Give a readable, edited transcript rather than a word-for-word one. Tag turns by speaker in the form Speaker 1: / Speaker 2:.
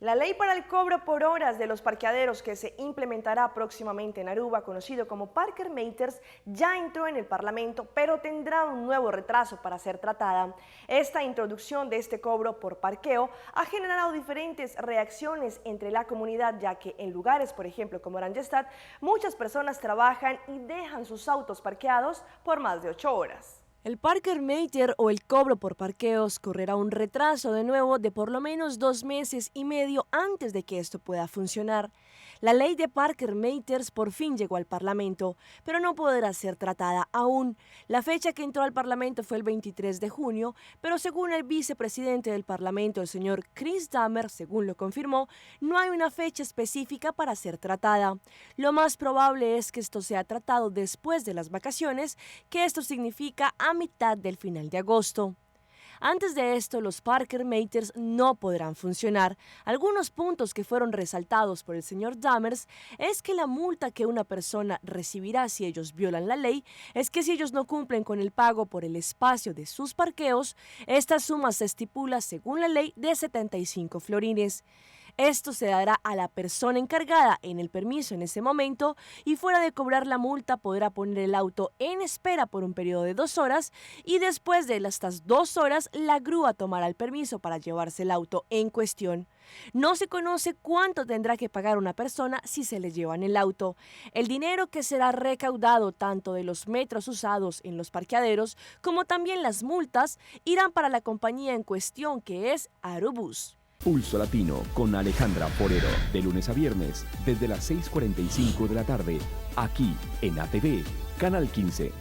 Speaker 1: La ley para el cobro por horas de los parqueaderos que se implementará próximamente en Aruba, conocido como Parker Meters, ya entró en el Parlamento, pero tendrá un nuevo retraso para ser tratada. Esta introducción de este cobro por parqueo ha generado diferentes reacciones entre la comunidad, ya que en lugares, por ejemplo, como Oranjestad, muchas personas trabajan y dejan sus autos parqueados por más de 8 horas.
Speaker 2: El Parker Meter o el cobro por parqueos correrá un retraso de nuevo de por lo menos 2 meses y medio antes de que esto pueda funcionar. La ley de Parker Meters por fin llegó al Parlamento, pero no podrá ser tratada aún. La fecha que entró al Parlamento fue el 23 de junio, pero según el vicepresidente del Parlamento, el señor Chris Dahmer, según lo confirmó, no hay una fecha específica para ser tratada. Lo más probable es que esto sea tratado después de las vacaciones, que esto significa a mitad del final de agosto. Antes de esto, los Parker Meters no podrán funcionar. Algunos puntos que fueron resaltados por el señor Dahmer es que la multa que una persona recibirá si ellos violan la ley es que si ellos no cumplen con el pago por el espacio de sus parqueos, esta suma se estipula según la ley de 75 florines. Esto se dará a la persona encargada en el permiso en ese momento y fuera de cobrar la multa podrá poner el auto en espera por un periodo de 2 horas y después de estas 2 horas la grúa tomará el permiso para llevarse el auto en cuestión. No se conoce cuánto tendrá que pagar una persona si se le llevan el auto. El dinero que será recaudado tanto de los metros usados en los parqueaderos como también las multas irán para la compañía en cuestión que es Arubus.
Speaker 3: Pulso Latino con Alejandra Forero, de lunes a viernes, desde las 6:45 de la tarde, aquí en ATV, Canal 15.